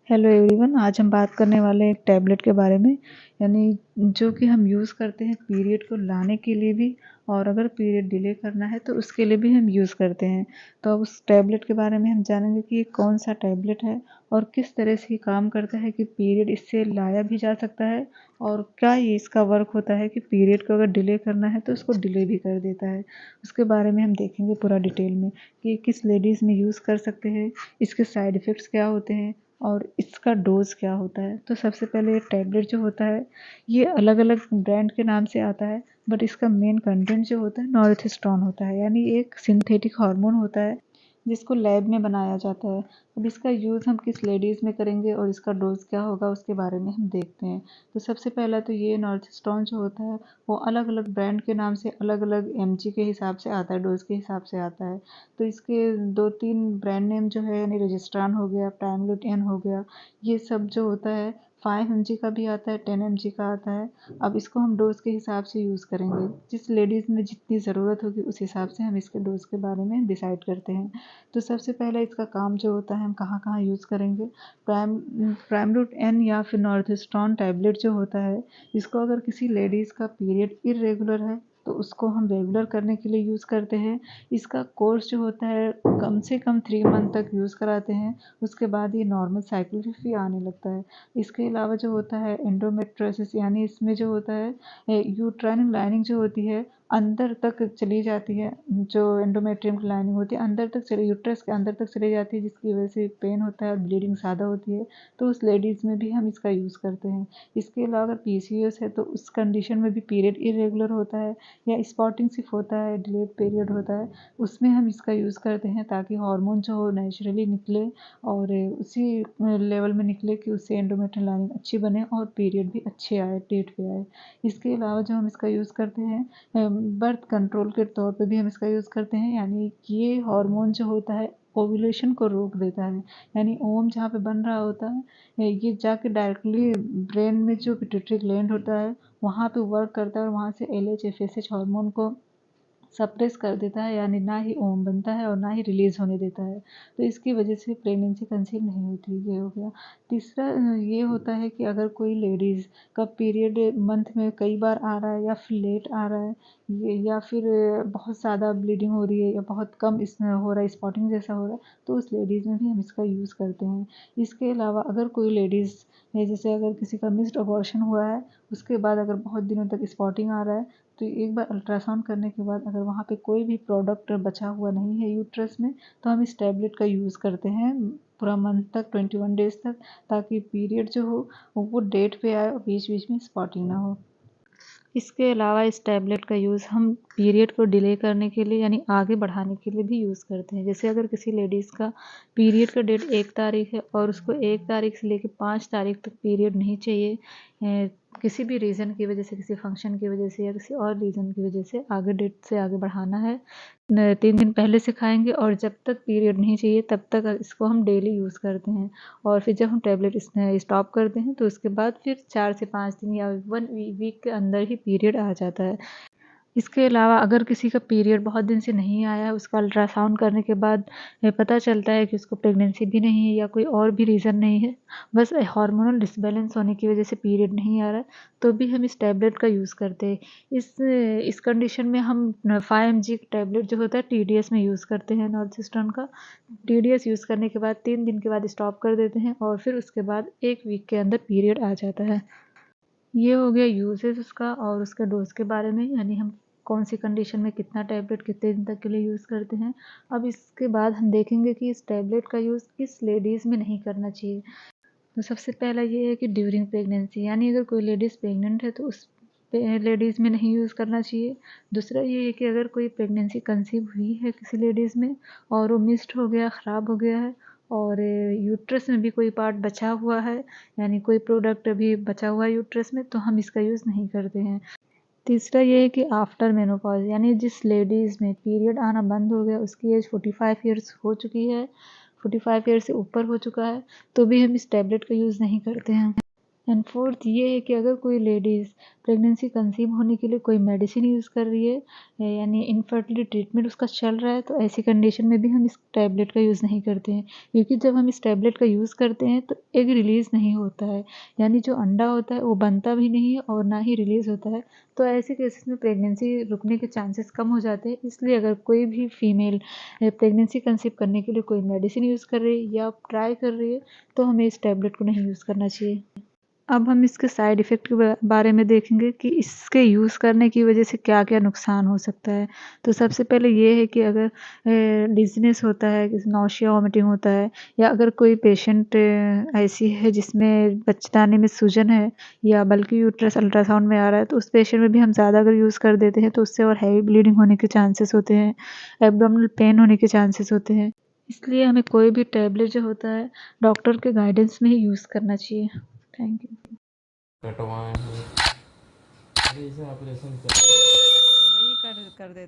Hello everyone, आज हम बात करने वाले हैं एक टैबलेट के बारे में। यानी जो कि हम यूज़ करते हैं पीरियड को लाने के लिए भी, और अगर पीरियड डिले करना है तो उसके लिए भी हम यूज़ करते हैं। तो अब उस टैबलेट के बारे में हम जानेंगे कि ये कौन सा टैबलेट है और किस तरह से ये काम करता है कि पीरियड इससे लाया भी जा सकता है, और क्या ये इसका वर्क होता है कि पीरियड को अगर डिले करना है तो उसको डिले भी कर देता है। उसके बारे में हम देखेंगे पूरा डिटेल में कि किस लेडीज़ में यूज़ कर सकते हैं, इसके साइड इफ़ेक्ट्स क्या होते हैं और इसका डोज़ क्या होता है। तो सबसे पहले ये टैबलेट जो होता है ये अलग-अलग ब्रांड के नाम से आता है, बट इसका मेन कंटेंट जो होता है नॉर्थस्टोन होता है। यानी एक सिंथेटिक हार्मोन होता है जिसको लैब में बनाया जाता है। अब इसका यूज़ हम किस लेडीज़ में करेंगे और इसका डोज़ क्या होगा उसके बारे में हम देखते हैं। तो सबसे पहला तो ये नॉर्थस्टोन जो होता है वो अलग-अलग ब्रांड के नाम से अलग-अलग एमजी के हिसाब से आता है, डोज़ के हिसाब से आता है। तो इसके 2-3 ब्रांड नेम जो है यानी रजिस्ट्रान हो गया, प्राइमलूट हो गया, ये सब जो होता है 5 एमजी का भी आता है, 10 एमजी का आता है। अब इसको हम डोज़ के हिसाब से यूज़ करेंगे। जिस लेडीज़ में जितनी ज़रूरत होगी उस हिसाब से हम इसके डोज़ के बारे में डिसाइड करते हैं। तो सबसे पहले इसका काम जो होता है हम कहाँ-कहाँ यूज़ करेंगे। प्राइमरूट एन या फिर नॉर्थस्टोन टैबलेट जो होता है, इसको अगर किसी लेडीज़ का पीरियड इर्रेगुलर है तो उसको हम रेगुलर करने के लिए यूज़ करते हैं। इसका कोर्स जो होता है कम से कम 3 मंथ तक यूज़ कराते हैं, उसके बाद ये नॉर्मल साइकिल भी आने लगता है। इसके अलावा जो होता है एंडोमेट्रियोसिस, यानी इसमें जो होता है यूट्राइन लाइनिंग जो होती है अंदर तक चली जाती है। जो एंडोमेट्रियम की लाइनिंग होती है अंदर तक चली, यूट्रस के अंदर तक चली जाती है, जिसकी वजह से पेन होता है और ब्लीडिंग ज़्यादा होती है। तो उस लेडीज़ में भी हम इसका यूज़ करते हैं। इसके अलावा अगर पीसीओएस है तो उस कंडीशन में भी पीरियड इरेगुलर होता है या स्पॉटिंग सिर्फ होता है, डिलेड पीरियड होता है, उसमें हम इसका यूज़ करते हैं ताकि हार्मोन जो हो नेचुरली निकले और उसी लेवल में निकले कि उससे एंडोमेट्रियल लाइनिंग अच्छी बने और पीरियड भी अच्छे आए, डेट पे आए। इसके अलावा जो हम इसका यूज़ करते हैं बर्थ कंट्रोल के तौर पे भी हम इसका यूज़ करते हैं। यानी ये हार्मोन जो होता है ओव्यूलेशन को रोक देता है। यानी ओवम जहाँ पे बन रहा होता है ये जाके डायरेक्टली ब्रेन में जो पिट्यूटरी ग्लैंड होता है वहाँ पे वर्क करता है और वहाँ से एलएच एफएसएच हार्मोन को सप्रेस कर देता है। यानी ना ही ओम बनता है और ना ही रिलीज़ होने देता है। तो इसकी वजह से प्रेगनेंसी कंसीव नहीं होती, ये हो गया। तीसरा ये होता है कि अगर कोई लेडीज़ का पीरियड मंथ में कई बार आ रहा है या फिर लेट आ रहा है, या फिर बहुत ज़्यादा ब्लीडिंग हो रही है या बहुत कम इसमें हो रहा है, स्पॉटिंग जैसा हो रहा है, तो उस लेडीज़ में भी हम इसका यूज़ करते हैं। इसके अलावा अगर कोई लेडीज़ जैसे अगर किसी का मिस्ड अबॉर्शन हुआ है, उसके बाद अगर बहुत दिनों तक स्पॉटिंग आ रहा है, तो एक बार अल्ट्रासाउंड करने के बाद अगर वहाँ पे कोई भी प्रोडक्ट बचा हुआ नहीं है यूट्रस में, तो हम इस टैबलेट का यूज़ करते हैं पूरा मंथ तक, 21 डेज़ तक, ताकि पीरियड जो हो वो डेट पे आए और बीच-बीच में स्पॉटिंग ना हो। इसके अलावा इस टैबलेट का यूज़ हम पीरियड को डिले करने के लिए यानी आगे बढ़ाने के लिए भी यूज़ करते हैं। जैसे अगर किसी लेडीज़ का पीरियड का डेट 1 तारीख है और उसको 1 तारीख से लेके 5 तारीख तक पीरियड नहीं चाहिए, किसी भी रीज़न की वजह से, किसी फंक्शन की वजह से या किसी और रीज़न की वजह से आगे डेट से आगे बढ़ाना है, 3 दिन पहले से खाएँगे और जब तक पीरियड नहीं चाहिए तब तक इसको हम डेली यूज़ करते हैं। और फिर जब हम टैबलेट स्टॉप करते हैं तो उसके बाद फिर 4 से 5 दिन या 1 वीक के अंदर ही पीरियड आ जाता है। इसके अलावा अगर किसी का पीरियड बहुत दिन से नहीं आया है, उसका अल्ट्रासाउंड करने के बाद पता चलता है कि उसको प्रेगनेंसी भी नहीं है या कोई और भी रीज़न नहीं है, बस हार्मोनल डिसबैलेंस होने की वजह से पीरियड नहीं आ रहा है, तो भी हम इस टैबलेट का यूज़ करते हैं। इस कंडीशन में हम 5 एमजी टैबलेट जो होता है टीडीएस में यूज़ करते हैं नॉर्थस्टर्न का। टीडीएस यूज़ करने के बाद 3 दिन के बाद स्टॉप कर देते हैं और फिर उसके बाद 1 वीक के अंदर पीरियड आ जाता है। ये हो गया यूसेज उसका और उसके डोज के बारे में, यानी हम कौन सी कंडीशन में कितना टैबलेट कितने दिन तक के लिए यूज़ करते हैं। अब इसके बाद हम देखेंगे कि इस टैबलेट का यूज़ किस लेडीज़ में नहीं करना चाहिए। तो सबसे पहला ये है कि ड्यूरिंग प्रेगनेंसी, यानी अगर कोई लेडीज़ प्रेग्नेंट है तो उस लेडीज़ में नहीं यूज़ करना चाहिए। दूसरा ये है कि अगर कोई प्रेगनेंसी कंसीव हुई है किसी लेडीज़ में और वो मिस्ड हो गया, ख़राब हो गया है और यूट्रस में भी कोई पार्ट बचा हुआ है, यानी कोई प्रोडक्ट अभी बचा हुआ है यूट्रस में, तो हम इसका यूज़ नहीं करते हैं। तीसरा ये है कि आफ्टर मेनोपॉज़, यानी जिस लेडीज़ में पीरियड आना बंद हो गया, उसकी एज 45 ईयर्स हो चुकी है, 45 ईयर से ऊपर हो चुका है, तो भी हम इस टैबलेट का यूज़ नहीं करते हैं। एंड फोर्थ ये है कि अगर कोई लेडीज़ प्रेगनेंसी कंसीव होने के लिए कोई मेडिसिन यूज़ कर रही है, यानी इनफर्टिलिटी ट्रीटमेंट उसका चल रहा है, तो ऐसी कंडीशन में भी हम इस टैबलेट का यूज़ नहीं करते हैं, क्योंकि जब हम इस टैबलेट का यूज़ करते हैं तो एग रिलीज़ नहीं होता है, यानी जो अंडा होता है वो बनता भी नहीं है और ना ही रिलीज़ होता है। तो ऐसे केसेस में प्रेगनेंसी रुकने के चांसेस कम हो जाते हैं। इसलिए अगर कोई भी फीमेल प्रेगनेंसी कंसीव करने के लिए कोई मेडिसिन यूज़ कर रही है या ट्राई कर रही है, तो हमें इस टैबलेट को नहीं यूज़ करना चाहिए। अब हम इसके साइड इफ़ेक्ट के बारे में देखेंगे कि इसके यूज़ करने की वजह से क्या-क्या नुकसान हो सकता है। तो सबसे पहले ये है कि अगर डिज़ीनेस होता है, नौसिया वोमिटिंग होता है, या अगर कोई पेशेंट ऐसी है जिसमें बच्चेदानी में सूजन है या बल्कि यूट्रस अल्ट्रासाउंड में आ रहा है, तो उस पेशेंट में भी हम ज़्यादा अगर यूज़ कर देते हैं तो उससे और हैवी ब्लीडिंग होने के चांसेस होते हैं, एब्डोमिनल पेन होने के चांसेस होते हैं। इसलिए हमें कोई भी टैबलेट जो होता है डॉक्टर के गाइडेंस में ही यूज़ करना चाहिए। Thank you. कटवाएं हैं, अरे इसे ऑपरेशन कर वही कर देते हैं।